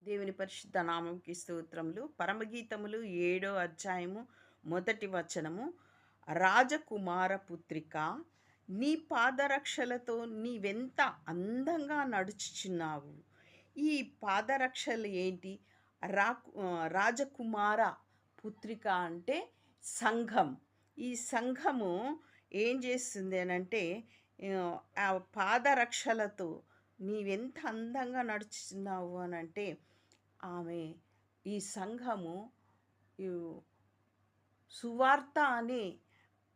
దేవుని పరిశుద్ధ నామంకి స్తోత్రములు. పరమగీతములు 7వ అధ్యాయము మొదటి వచనము. రాజకుమార పుత్రిక, నీ పాదరక్షలతో నీవెంత అందంగా నడుచుచున్నావు. ఈ పాదరక్షలు ఏంటి? రాజకుమార పుత్రిక అంటే సంఘం. ఈ సంఘము ఏం చేస్తుంది అనంటే ఆ పాదరక్షలతో నీవెంత అందంగా నడుచుచున్నావు అనంటే ఆమె ఈ సంఘము ఈ సువార్త అనే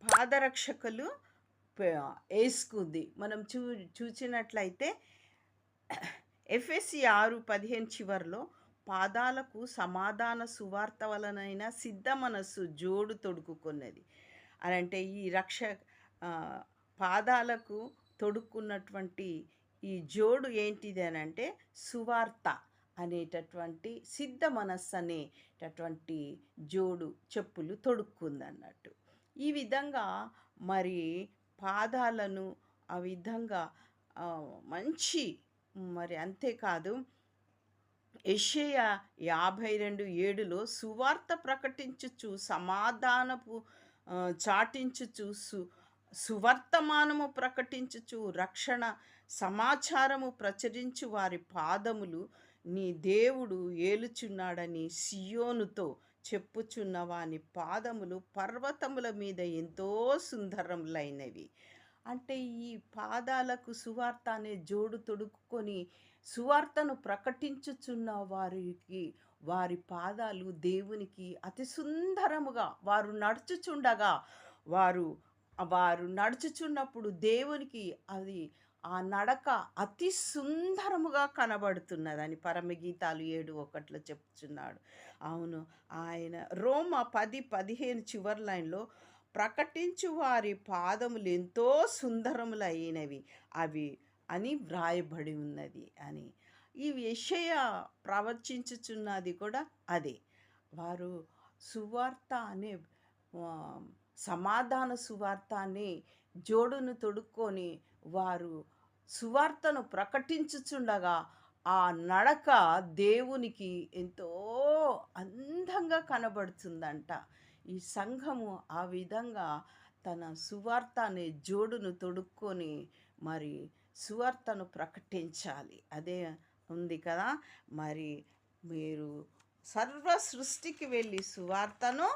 పాదరక్షకులు వేసుకుంది. మనం చూచినట్లయితే ఎఫెసీ 6:15 చివరిలో పాదాలకు సమాధాన సువార్త వలనైన సిద్ధ మనస్సు జోడు తొడుక్కున్నది అనంటే ఈ ఆ, పాదాలకు తొడుక్కున్నటువంటి ఈ జోడు ఏంటిది అని అంటే సువార్త అనేటటువంటి సిద్ధ మనస్సు అనేటటువంటి జోడు చెప్పులు తొడుక్కుందన్నట్టు. ఈ విధంగా మరి పాదాలను ఆ విధంగా మంచి మరి అంతేకాదు యెషయా 52:7లో సువార్త ప్రకటించుచు సమాధానపు చాటించుచు సువర్తమానము ప్రకటించుచు రక్షణ సమాచారము ప్రచురించు వారి పాదములు నీ దేవుడు ఏలుచున్నాడని సియోనుతో చెప్పుచున్న వాని పాదములు పర్వతముల మీద ఎంతో సుందరములైనవి. అంటే ఈ పాదాలకు సువార్త అనే జోడు తొడుక్కొని సువార్తను ప్రకటించుచున్న వారికి వారి పాదాలు దేవునికి అతి సుందరముగా వారు నడుచుచుండగా వారు వారు నడుచుచున్నప్పుడు దేవునికి అది ఆ నడక అతి సుందరముగా కనబడుతున్నదని పరమగీతాలు 7:1 చెప్తున్నాడు. అవును, ఆయన రోమ 10:15 చివరి లైన్లో ప్రకటించు వారి పాదములు ఎంతో సుందరములైనవి అవి అని వ్రాయబడి ఉన్నది అని. ఈ యెషయా ప్రవచించుచున్నది కూడా అదే. వారు సువార్త అనే సమాధాన సువార్త అనే జోడును తొడుక్కొని వారు సువార్తను ప్రకటించుచుండగా ఆ నడక దేవునికి ఎంతో అందంగా కనబడుతుందంట. ఈ సంఘము ఆ విధంగా తన సువార్త అనే జోడును తొడుక్కొని మరి సువార్తను ప్రకటించాలి. అదే ఉంది కదా. మరి మీరు సర్వ సృష్టికి వెళ్ళి సువార్తను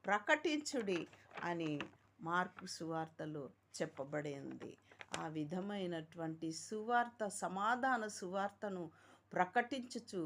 ప్రకటించుడి అని మార్కు సువార్తలో చెప్పబడింది. ఆ విధమైనటువంటి సువార్త సమాధాన సువార్తను ప్రకటించుచు